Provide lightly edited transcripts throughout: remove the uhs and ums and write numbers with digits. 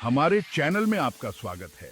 हमारे चैनल में आपका स्वागत है।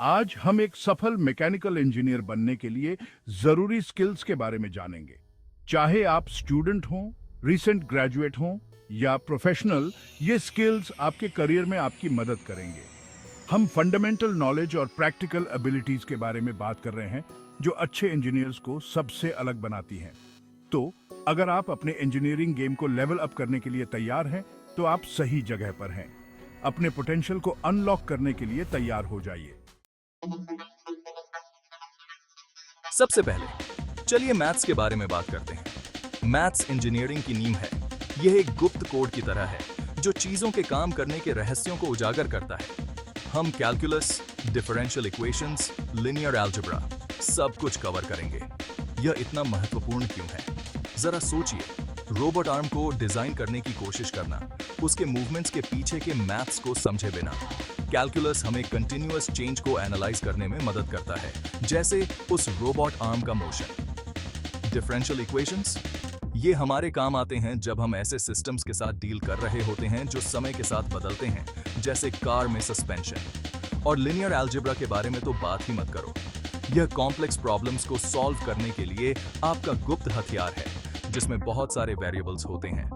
आज हम एक सफल मैकेनिकल इंजीनियर बनने के लिए जरूरी स्किल्स के बारे में जानेंगे। चाहे आप स्टूडेंट हों, रिसेंट ग्रेजुएट हों या प्रोफेशनल, ये स्किल्स आपके करियर में आपकी मदद करेंगे। हम फंडामेंटल नॉलेज और प्रैक्टिकल एबिलिटीज के बारे में बात कर रहे हैं जो अच्छे इंजीनियर्स को सबसे अलग बनाती हैं। तो अगर आप अपने इंजीनियरिंग गेम को लेवल अप करने के लिए तैयार हैं, तो आप सही जगह पर हैं। अपने पोटेंशियल को अनलॉक करने के लिए तैयार हो जाइए। सबसे पहले चलिए मैथ्स के बारे में बात करते हैं। मैथ्स इंजीनियरिंग की नींव है। यह एक गुप्त कोड की तरह है जो चीजों के काम करने के रहस्यों को उजागर करता है। हम calculus, differential equations, linear algebra सब कुछ कवर करेंगे। यह इतना महत्वपूर्ण क्यों है? जरा सोचिए, रोबोट आर्म को डिजाइन करने की कोशिश करना, उसके मूवमेंट्स के पीछे के मैथ्स को समझे बिना। कैलकुलस हमें कंटिन्यूअस चेंज को एनालाइज करने में मदद करता है, जैसे उस रोबोट आर्म का मोशन। डिफरेंशियल इक्वेशंस ये हमारे काम आते हैं जब हम ऐसे सिस्टम्स के साथ डील कर रहे होते हैं जो समय के साथ बदलते हैं, जैसे कार में सस्पेंशन। और लिनियर अलजेब्रा के बारे में तो बात ही मत करो। यह कॉम्प्लेक्स प्रॉब्लम्स को सॉल्व करने के लिए आपका गुप्त हथियार है, जिसमें बहुत सारे वेरिएबल्स होते हैं।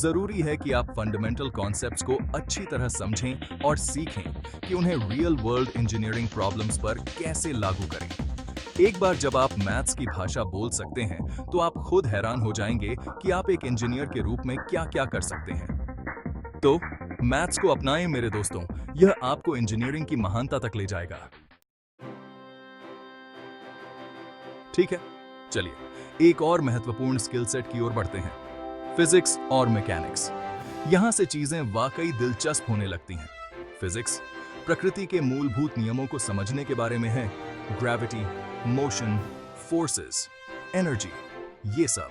जरूरी है कि आप फंडामेंटल कॉन्सेप्ट्स को अच्छी तरह समझें और सीखें कि उन्हें रियल वर्ल्ड इंजीनियरिंग प्रॉब्लम्स पर कैसे लागू करें। एक बार जब आप मैथ्स की भाषा बोल सकते हैं, तो आप खुद हैरान हो जाएंगे कि आप एक इंजीनियर के रूप में क्या-क्या कर सकते हैं। तो मैथ्स को अपनाएं मेरे दोस्तों, यह आपको इंजीनियरिंग की महानता तक ले जाएगा। ठीक है, चलिए एक और महत्वपूर्ण स्किल सेट की ओर बढ़ते हैं, फिजिक्स और मैकेनिक्स। यहां से चीजें वाकई दिलचस्प होने लगती हैं। फिजिक्स प्रकृति के मूलभूत नियमों को समझने के बारे में है। ग्रेविटी, मोशन, फोर्सेस, एनर्जी, ये सब।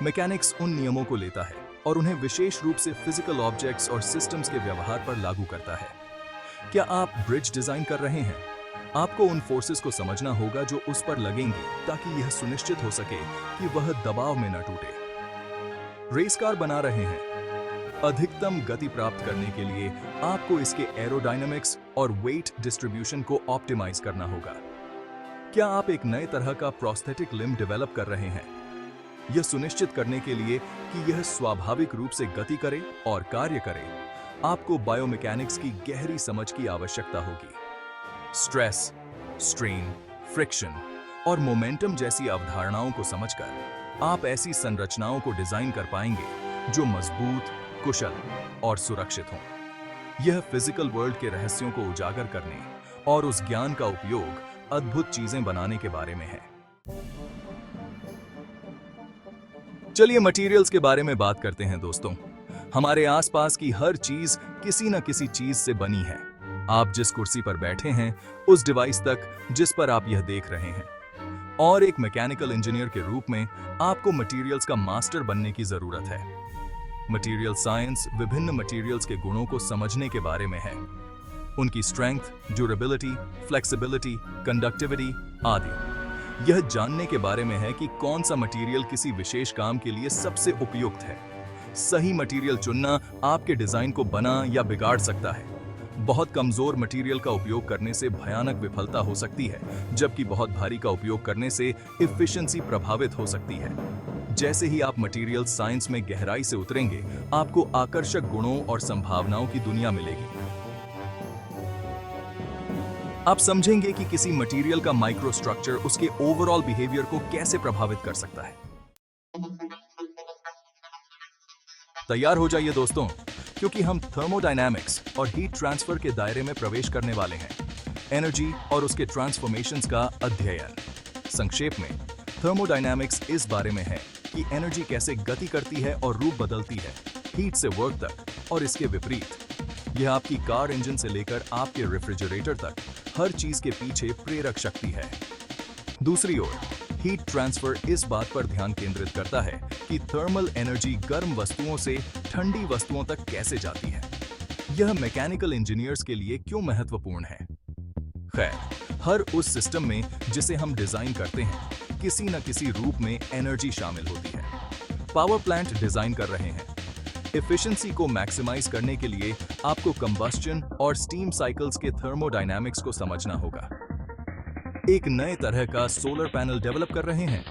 मैकेनिक्स उन नियमों को लेता है और उन्हें विशेष रूप से फिजिकल ऑब्जेक्ट्स और सिस्टम्स के व्यवहार पर लागू करता है। क्या आप ब्रिज डिजाइन कर रहे हैं? आपको उन फोर्सेस को समझना होगा जो उस पर लगेंगी, ताकि यह सुनिश्चित हो सके कि वह दबाव में न टूटे। रेस कार बना रहे हैं, अधिकतम गति प्राप्त करने के लिए आपको इसके एरोडायनामिक्स और वेट डिस्ट्रीब्यूशन को ऑप्टिमाइज करना होगा। क्या आप एक नए तरह का प्रोस्थेटिक लिम्ब डेवलप कर रहे हैं? यह सुनिश्चित करने के लिए कि यह स्वाभाविक रूप से गति करे और कार्य करे, आपको बायोमैकेनिक्स की गहरी समझ की आवश्यकता होगी। स्ट्रेस, स्ट्रेन, फ्रिक्शन और मोमेंटम जैसी अवधारणाओं को समझकर आप ऐसी संरचनाओं को डिजाइन कर पाएंगे जो मजबूत, कुशल और सुरक्षित हों। यह फिजिकल वर्ल्ड के रहस्यों को उजागर करने और उस ज्ञान का उपयोग अद्भुत चीजें बनाने के बारे में है। चलिए मटेरियल्स के बारे में बात करते हैं दोस्तों। हमारे आसपास की हर चीज किसी न किसी चीज से बनी है। आप जिस कुर्सी पर बैठे हैं, उस डिवाइस तक जिस पर आप यह देख रहे हैं। और एक मैकेनिकल इंजीनियर के रूप में आपको मटेरियल्स का मास्टर बनने की जरूरत है। मटेरियल साइंस विभिन्न मटेरियल्स के गुणों को समझने के बारे में है। उनकी स्ट्रेंथ, ड्यूरेबिलिटी, फ्लेक्सिबिलिटी, कंडक्टिविटी आदि। यह जानने के बारे में है कि कौन सा मटेरियल किसी विशेष काम के लिए सबसे उपयुक्त है। सही मटेरियल चुनना आपके डिजाइन को बना या बिगाड़ सकता है। बहुत कमजोर मटेरियल का उपयोग करने से भयानक विफलता हो सकती है, जबकि बहुत भारी का उपयोग करने से एफिशिएंसी प्रभावित हो सकती है। जैसे ही आप मटेरियल साइंस में गहराई से उतरेंगे, आपको आकर्षक गुणों और संभावनाओं की दुनिया मिलेगी। आप समझेंगे कि किसी मटेरियल का माइक्रोस्ट्रक्चर उसके ओवरऑल बिहेवियर को कैसे प्रभावित कर सकता है। तैयार हो जाइए दोस्तों, क्योंकि हम थर्मोडायनामिक्स और हीट ट्रांसफर के दायरे में प्रवेश करने वाले हैं। एनर्जी और उसके ट्रांसफॉर्मेशंस का अध्ययन। संक्षेप में, थर्मोडायनामिक्स इस बारे में है कि एनर्जी कैसे गति करती है और रूप बदलती है, हीट से वर्क तक और इसके विपरीत। यह आपकी कार इंजन से लेकर आपके रेफ्रिजरेटर तक हर चीज के पीछे प्रेरक शक्ति है। दूसरी ओर, हीट ट्रांसफर इस बात पर ध्यान केंद्रित करता है कि थर्मल एनर्जी गर्म वस्तुओं से ठंडी वस्तुओं तक कैसे जाती है। यह मैकेनिकल इंजीनियर्स के लिए क्यों महत्वपूर्ण है? खैर, हर उस सिस्टम में जिसे हम डिजाइन करते हैं, किसी न किसी रूप में एनर्जी शामिल होती है। पावर प्लांट डिजाइन कर रहे हैं, एफिशिएंसी को मैक्सिमाइज करने के लिए आपको कंबस्शन और स्टीम साइकिल्स के थर्मोडायनामिक्स को समझना होगा। एक नए तरह का सोलर पैनल डेवलप कर रहे हैं।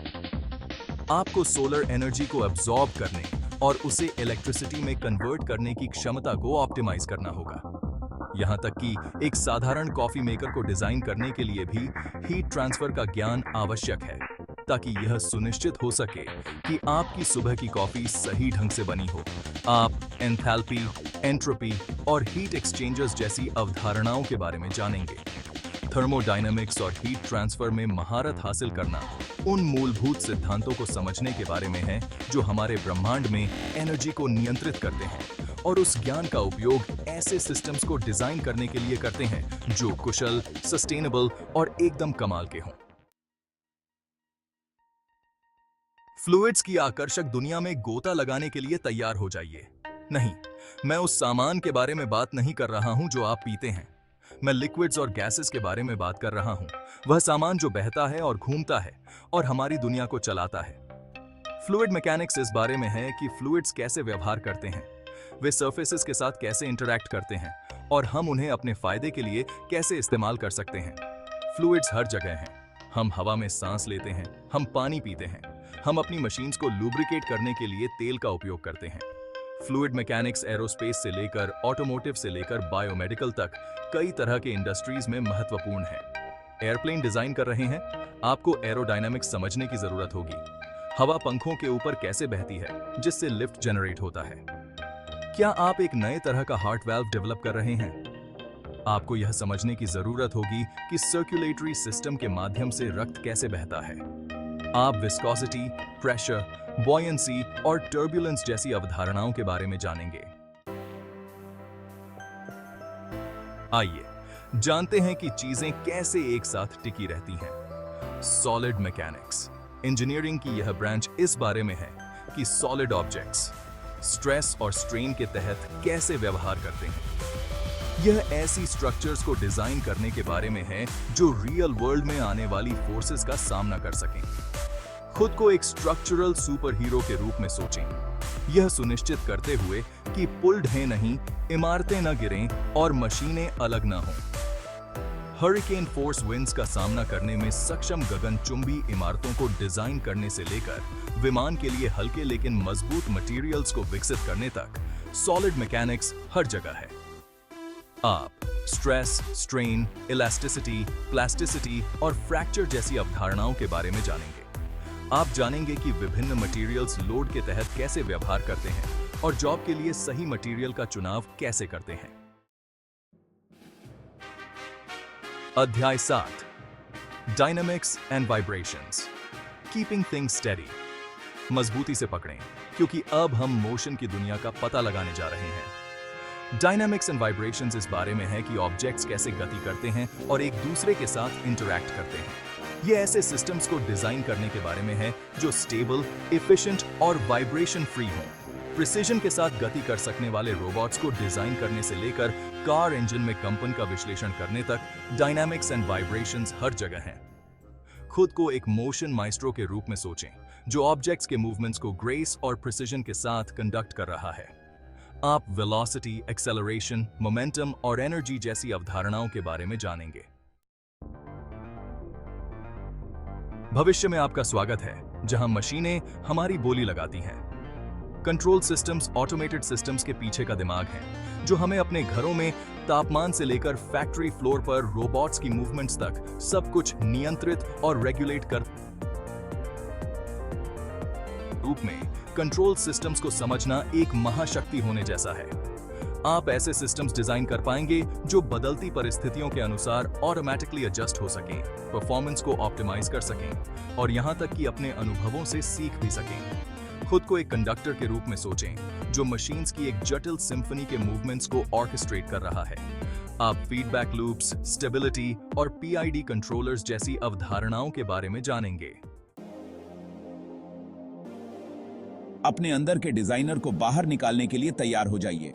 आपको सोलर एनर्जी को एब्जॉर्ब करने और उसे इलेक्ट्रिसिटी में कन्वर्ट करने की क्षमता को ऑप्टिमाइज करना होगा। यहां तक कि एक साधारण कॉफी मेकर को डिजाइन करने के लिए भी हीट ट्रांसफर का ज्ञान आवश्यक है, ताकि यह सुनिश्चित हो सके कि आपकी सुबह की कॉफी सही ढंग से बनी हो। आप एंथैल्पी, एंट्रोपी और हीट एक्सचेंजर्स जैसी अवधारणाओं के बारे में जानेंगे। थर्मोडायनामिक्स और हीट ट्रांसफर में महारत हासिल करना उन मूलभूत सिद्धांतों को समझने के बारे में है जो हमारे ब्रह्मांड में एनर्जी को नियंत्रित करते हैं, और उस ज्ञान का उपयोग ऐसे सिस्टम्स को डिजाइन करने के लिए करते हैं जो कुशल, सस्टेनेबल और एकदम कमाल के हों। फ्लूइड्स की आकर्षक दुनिया में गोता लगाने के लिए तैयार हो जाइए। नहीं, मैं उस सामान के बारे में बात नहीं कर रहा हूं जो आप पीते हैं। मैं लिक्विड्स और गैसेस के बारे में बात कर रहा हूं, वह सामान जो बहता है और घूमता है और हमारी दुनिया को चलाता है। फ्लूइड मैकेनिक्स इस बारे में है कि फ्लूइड्स कैसे व्यवहार करते हैं, वे सरफेसेस के साथ कैसे इंटरैक्ट करते हैं और हम उन्हें अपने फायदे के लिए कैसे इस्तेमाल कर सकते हैं। फ्लूइड्स हर जगह हैं। हम हवा में सांस लेते हैं, हम पानी पीते हैं, हम अपनी मशीन्स को लुब्रिकेट करने के लिए तेल का उपयोग करते हैं। फ्लूइड मैकेनिक्स एरोस्पेस से लेकर ऑटोमोटिव से लेकर बायोमेडिकल तक कई तरह के इंडस्ट्रीज में महत्वपूर्ण है। एयरप्लेन डिजाइन कर रहे हैं, आपको एरोडायनामिक्स समझने की जरूरत होगी। हवा पंखों के ऊपर कैसे बहती है जिससे लिफ्ट जनरेट होता है। क्या आप एक नए तरह का हार्ट वाल्व डेवलप कर रहे हैं? आपको यह समझने की जरूरत होगी कि सर्कुलेटरी सिस्टम के माध्यम से रक्त कैसे बहता है। आप विस्कोसिटी, प्रेशर, बॉयंसी और टर्बुलेंस जैसी अवधारणाओं के बारे में जानेंगे। आइए जानते हैं कि चीजें कैसे एक साथ टिकी रहती हैं। सॉलिड मैकेनिक्स इंजीनियरिंग की यह ब्रांच इस बारे में है कि सॉलिड ऑब्जेक्ट्स स्ट्रेस और स्ट्रेन के तहत कैसे व्यवहार करते हैं। यह ऐसी स्ट्रक्चर्स को डिजाइन करने के बारे में है जो रियल वर्ल्ड में आने वाली फोर्सेस का सामना कर सकें। खुद को एक स्ट्रक्चरल सुपर हीरो के रूप में सोचें, यह सुनिश्चित करते हुए कि पुल ढहे नहीं, इमारतें न गिरें और मशीनें अलग न हों। हरिकेन फोर्स विंड्स का सामना करने में सक्षम गगनचुंबी इमारतों को डिजाइन करने से लेकर विमान के लिए हल्के लेकिन मजबूत मटेरियल्स को विकसित करने तक सॉलिड मैकेनिक्स हर जगह है। आप स्ट्रेस, स्ट्रेन, इलास्टिसिटी, प्लास्टिसिटी और फ्रैक्चर जैसी अवधारणाओं के बारे में जानेंगे। आप जानेंगे कि विभिन्न मटेरियल्स लोड के तहत कैसे व्यवहार करते हैं और जॉब के लिए सही मटेरियल का चुनाव कैसे करते हैं। अध्याय 7 dynamics and vibrations, keeping things steady. मजबूती से पकड़ें, क्योंकि अब हम मोशन की दुनिया का पता लगाने जा रहे हैं। डायनामिक्स एंड वाइब्रेशंस इस बारे में है कि ऑब्जेक्ट्स कैसे गति करते हैं और एक दूसरे के साथ इंटरैक्ट करते हैं। ये ऐसे सिस्टम्स को डिजाइन करने के बारे में है जो स्टेबल, एफिशिएंट और वाइब्रेशन फ्री हों। प्रिसिजन के साथ गति कर सकने वाले रोबोट्स को डिजाइन करने से लेकर कार इंजन में कंपन का विश्लेषण करने तक डायनामिक्स एंड वाइब्रेशंस हर जगह हैं। खुद को एक मोशन माइस्ट्रो के रूप में सोचें, जो ऑब्जेक्ट्स के मूवमेंट्स को ग्रेस और प्रिसिजन के साथ कंडक्ट कर रहा है। आप वेलोसिटी, एक्सेलरेशन, मोमेंटम और एनर्जी जैसी अवधारणाओं के बारे में जानेंगे। भविष्य में आपका स्वागत है, जहां मशीनें हमारी बोली लगाती हैं। कंट्रोल सिस्टम्स ऑटोमेटेड सिस्टम्स के पीछे का दिमाग हैं, जो हमें अपने घरों में तापमान से लेकर फैक्ट्री फ्लोर पर रोबोट्स की मूवमेंट्स तक सब कुछ नियंत्रित और रेगुलेट कर रूप में कंट्रोल सिस्टम्स को समझना एक महाशक्ति होने जैसा है। आप ऐसे सिस्टम्स डिजाइन कर पाएंगे जो बदलती परिस्थितियों के अनुसार ऑटोमेटिकली एडजस्ट हो सकें, परफॉर्मेंस को ऑप्टिमाइज कर सकें और यहां तक कि अपने अनुभवों से सीख भी सकें। खुद को एक कंडक्टर के रूप में सोचें, जो मशीन्स की एक जटिल सिम्फनी के मूवमेंट्स को ऑर्केस्ट्रेट कर रहा है। आप फीडबैक लूप्स, स्टेबिलिटी और पीआईडी कंट्रोलर्स जैसी अवधारणाओं के बारे में जानेंगे। अपने अंदर के डिजाइनर को बाहर निकालने के लिए तैयार हो जाइए।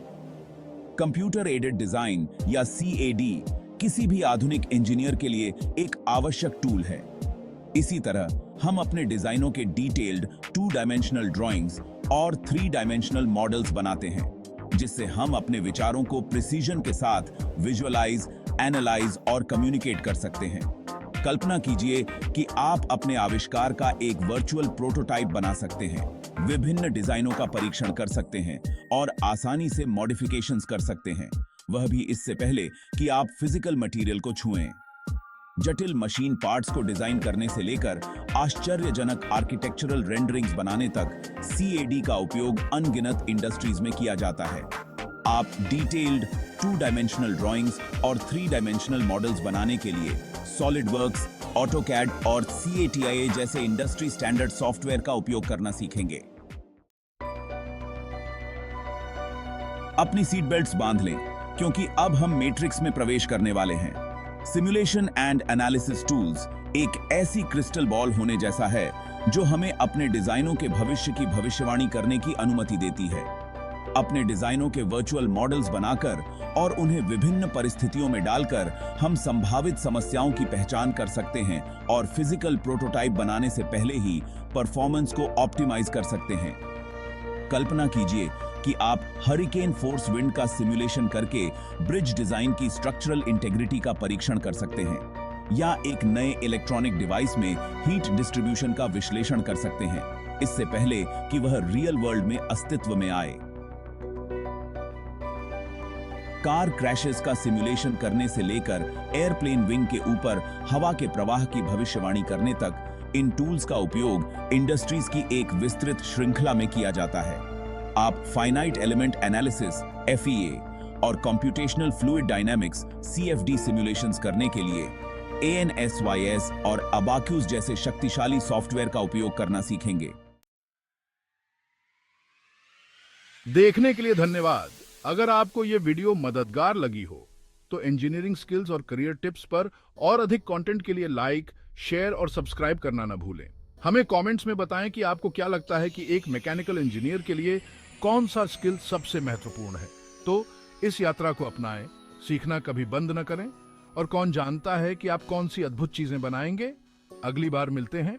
कंप्यूटर एडेड डिजाइन या CAD किसी भी आधुनिक इंजीनियर के लिए एक आवश्यक टूल है। इसी तरह हम अपने डिजाइनों के डिटेल्ड 2 डायमेंशनल ड्राइंग्स और 3 डायमेंशनल मॉडल्स बनाते हैं, जिससे हम अपने विचारों को प्रिसीजन के साथ विजुअलाइज, एनालाइज और कम्युनिकेट कर सकते हैं। कल्पना कीजिए कि आप अपने आविष्कार का एक वर्चुअल प्रोटोटाइप बना सकते हैं, विभिन्न डिजाइनों का परीक्षण कर सकते हैं और आसानी से मॉडिफिकेशंस कर सकते हैं, वह भी इससे पहले कि आप फिजिकल मटेरियल को छुएं। जटिल मशीन पार्ट्स को डिजाइन करने से लेकर आश्चर्यजनक आर्किटेक्चरल रेंडरिंग्स बनाने तक CAD का उपयोग अनगिनत इंडस्ट्रीज में किया जाता है। आप डिटेल्ड 2 डायमेंशनल ड्राइंग्स और 3 डायमेंशनल मॉडल्स बनाने के लिए सॉलिडवर्क्स, ऑटोकैड और CATIA जैसे इंडस्ट्री स्टैंडर्ड सॉफ्टवेयर का उपयोग करना सीखेंगे। अपनी सीट बेल्ट्स बांध लें, क्योंकि अब हम मैट्रिक्स में प्रवेश करने वाले हैं। सिमुलेशन एंड एनालिसिस टूल्स एक ऐसी क्रिस्टल बॉल होने जैसा है जो हमें अपने डिजाइनों के भविष्य की भविष्यवाणी करने की अनुमति देती है। अपने डिजाइनों के वर्चुअल मॉडल्स बनाकर और उन्हें विभिन्न परिस्थितियों में डालकर हम संभावित समस्याओं की पहचान कर सकते हैं और फिजिकल प्रोटोटाइप बनाने से पहले ही परफॉर्मेंस को ऑप्टिमाइज कर सकते हैं। कल्पना कीजिए कि आप हरिकेन फोर्स विंड का सिमुलेशन करके ब्रिज डिजाइन की स्ट्रक्चरल इंटेग्रिटी का परीक्षण कर सकते हैं, या एक नए इलेक्ट्रॉनिक डिवाइस में हीट डिस्ट्रीब्यूशन का विश्लेषण कर सकते हैं, इससे पहले कि वह रियल वर्ल्ड में अस्तित्व में आए। कार क्रैशेस का सिमुलेशन करने से लेकर एयरप्लेन विंग के ऊपर हवा के प्रवाह की भविष्यवाणी करने तक इन टूल्स का उपयोग इंडस्ट्रीज की एक विस्तृत श्रृंखला में किया जाता है। आप फाइनाइट एलिमेंट एनालिसिस FEA और computational fluid dynamics CFD simulations करने के लिए ANSYS और अबाक्यूज जैसे शक्तिशाली सॉफ्टवेयर का उपयोग करना सीखेंगे। देखने के लिए धन्यवाद। अगर आपको ये वीडियो मददगार लगी हो तो इंजीनियरिंग स्किल्स और करियर टिप्स पर और अधिक कंटेंट के लिए लाइक, शेयर और सब्सक्राइब करना न भूलें। हमें कमेंट्स में बताएं कि आपको क्या लगता है कि एक मैकेनिकल इंजीनियर के लिए कौन सा स्किल सबसे महत्वपूर्ण है। तो इस यात्रा को अपनाएं, सीखना कभी बंद न करें और कौन जानता है कि आप कौन सी अद्भुत चीजें बनाएंगे। अगली बार मिलते हैं।